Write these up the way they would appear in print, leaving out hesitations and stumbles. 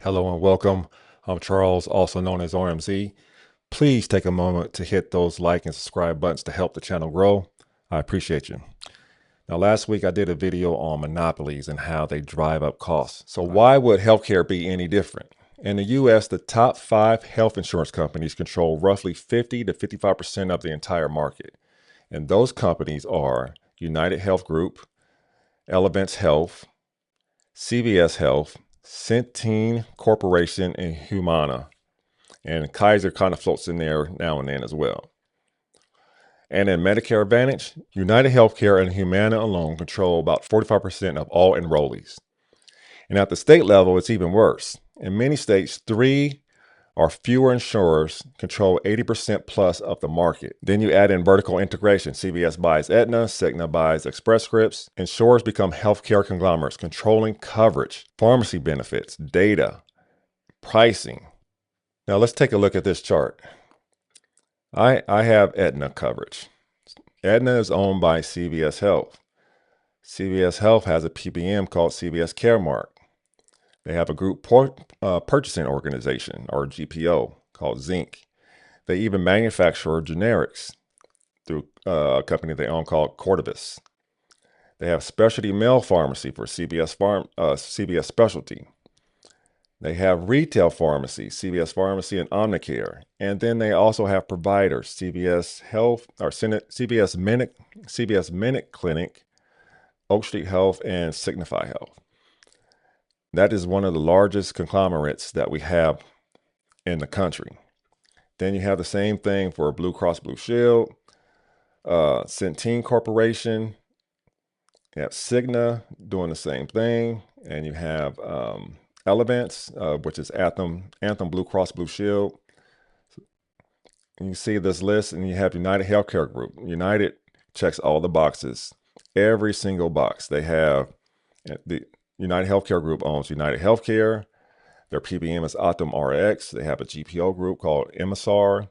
Hello and welcome. I'm Charles, also known as RMZ. Please take a moment to hit those like and subscribe buttons to help the channel grow. I appreciate you. Now, last week I did a video on monopolies and how they drive up costs. So why would healthcare be any different? In the US, the top 5 health insurance companies control roughly 50 to 55% of the entire market. And those companies are UnitedHealth Group, Elevance Health, CVS Health, Centene Corporation, and Humana. And Kaiser kind of floats in there now and then as well. And in Medicare Advantage, United Healthcare and Humana alone control about 45% of all enrollees. And at the state level, it's even worse. In many states, 3 or fewer insurers control 80% plus of the market. Then you add in vertical integration. CVS buys Aetna, Cigna buys Express Scripts. Insurers become healthcare conglomerates, controlling coverage, pharmacy benefits, data, pricing. Now let's take a look at this chart. I have Aetna coverage. Aetna is owned by CVS Health. CVS Health has a PBM called CVS Caremark. They have a group purchasing organization, or GPO, called Zinc. They even manufacture generics through a company they own called Cordavis. They have specialty mail pharmacy for CVS Specialty. They have retail pharmacy, CVS Pharmacy and Omnicare. And then they also have providers, CVS Health, or CVS Minute Clinic, Oak Street Health, and Signify Health. That is one of the largest conglomerates that we have in the country. Then you have the same thing for Blue Cross Blue Shield, Centene Corporation. You have Cigna doing the same thing. And you have Elevance, which is Anthem Blue Cross Blue Shield. And you see this list, and you have United Healthcare Group. United checks all the boxes, every single box. They have the United Healthcare Group owns United Healthcare. Their PBM is Optum RX. They have a GPO group called MSR.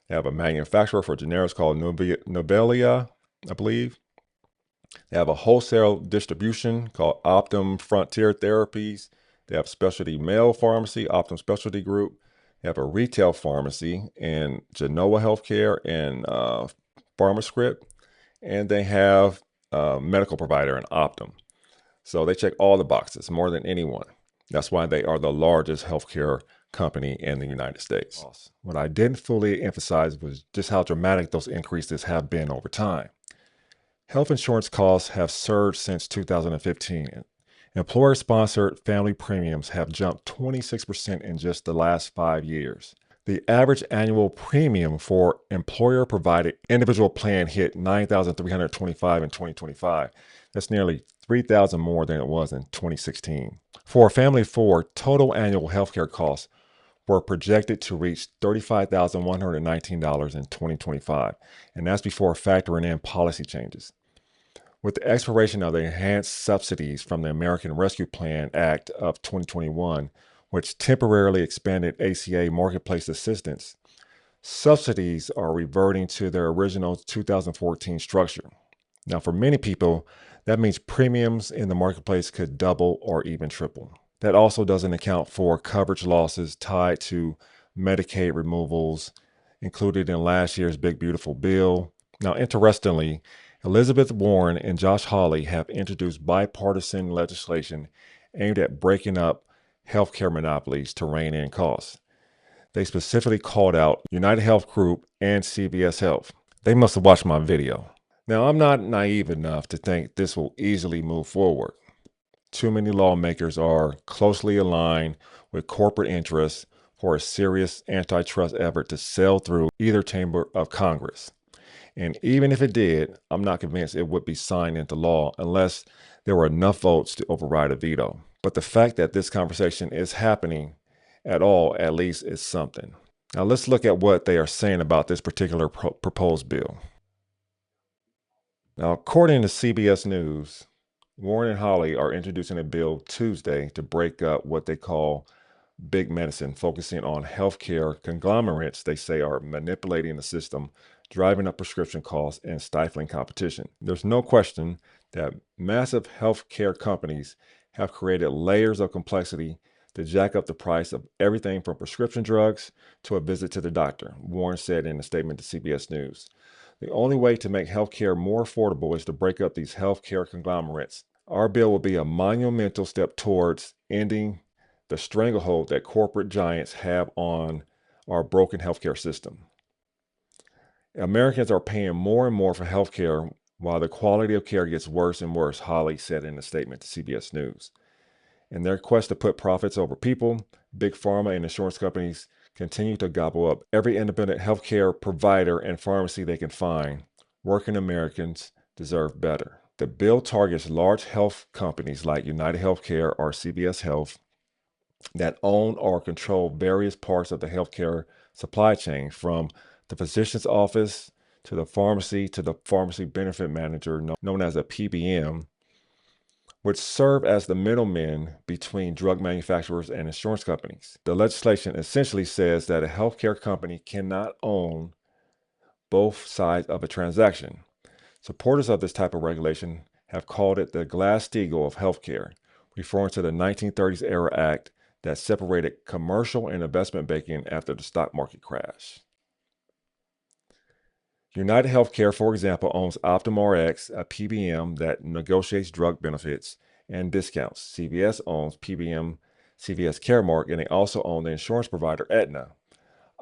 They have a manufacturer for generics called Novelia, I believe. They have a wholesale distribution called Optum Frontier Therapies. They have specialty mail pharmacy, Optum Specialty Group. They have a retail pharmacy in Genoa Healthcare and PharmaScript. And they have a medical provider in Optum. So they check all the boxes, more than anyone. That's why they are the largest healthcare company in the United States. What I didn't fully emphasize was just how dramatic those increases have been over time. Health insurance costs have surged since 2015. Employer-sponsored family premiums have jumped 26% in just the last 5 years. The average annual premium for employer-provided individual plan hit $9,325 in 2025. That's nearly $3,000 more than it was in 2016. For a family of 4, total annual healthcare costs were projected to reach $35,119 in 2025, and that's before factoring in policy changes. With the expiration of the enhanced subsidies from the American Rescue Plan Act of 2021, which temporarily expanded ACA marketplace assistance, subsidies are reverting to their original 2014 structure. Now, for many people, that means premiums in the marketplace could double or even triple. That also doesn't account for coverage losses tied to Medicaid removals included in last year's Big Beautiful Bill. Now, interestingly, Elizabeth Warren and Josh Hawley have introduced bipartisan legislation aimed at breaking up healthcare monopolies to rein in costs. They specifically called out UnitedHealth Group and CVS Health. They must have watched my video. Now, I'm not naive enough to think this will easily move forward. Too many lawmakers are closely aligned with corporate interests for a serious antitrust effort to sail through either chamber of Congress. And even if it did, I'm not convinced it would be signed into law unless there were enough votes to override a veto. But the fact that this conversation is happening at all, at least, is something. Now let's look at what they are saying about this particular proposed bill. Now, according to CBS News, Warren and Hawley are introducing a bill Tuesday to break up what they call big medicine, focusing on healthcare conglomerates they say are manipulating the system, driving up prescription costs, and stifling competition. There's no question that massive healthcare companies have created layers of complexity to jack up the price of everything from prescription drugs to a visit to the doctor, Warren said in a statement to CBS News. The only way to make healthcare more affordable is to break up these healthcare conglomerates. Our bill will be a monumental step towards ending the stranglehold that corporate giants have on our broken healthcare system. Americans are paying more and more for healthcare while the quality of care gets worse and worse, Hawley said in a statement to CBS News. In their quest to put profits over people, big pharma and insurance companies continue to gobble up every independent healthcare provider and pharmacy they can find. Working Americans deserve better. The bill targets large health companies like UnitedHealth or CVS Health that own or control various parts of the healthcare supply chain, from the physician's office to the pharmacy benefit manager, known as a PBM, which serve as the middlemen between drug manufacturers and insurance companies. The legislation essentially says that a healthcare company cannot own both sides of a transaction. Supporters of this type of regulation have called it the Glass-Steagall of healthcare, referring to the 1930s era act that separated commercial and investment banking after the stock market crash. UnitedHealth, for example, owns OptumRx, a PBM that negotiates drug benefits and discounts. CVS owns PBM CVS Caremark, and they also own the insurance provider Aetna.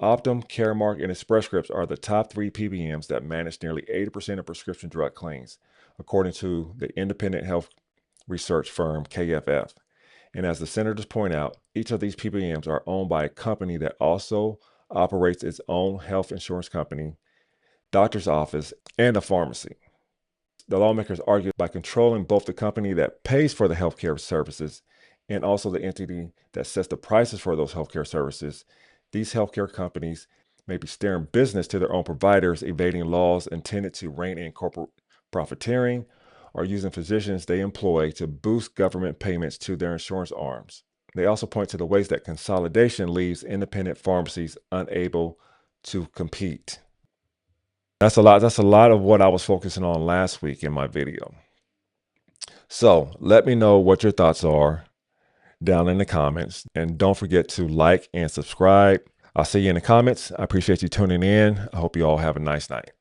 Optum, Caremark, and Express Scripts are the top three PBMs that manage nearly 80% of prescription drug claims, according to the independent health research firm KFF. And as the senators point out, each of these PBMs are owned by a company that also operates its own health insurance company, doctor's office, and a pharmacy. The lawmakers argue by controlling both the company that pays for the healthcare services and also the entity that sets the prices for those healthcare services, these healthcare companies may be steering business to their own providers, evading laws intended to rein in corporate profiteering, or using physicians they employ to boost government payments to their insurance arms. They also point to the ways that consolidation leaves independent pharmacies unable to compete. That's a lot of what I was focusing on last week in my video. So let me know what your thoughts are down in the comments. And don't forget to like and subscribe. I'll see you in the comments. I appreciate you tuning in. I hope you all have a nice night.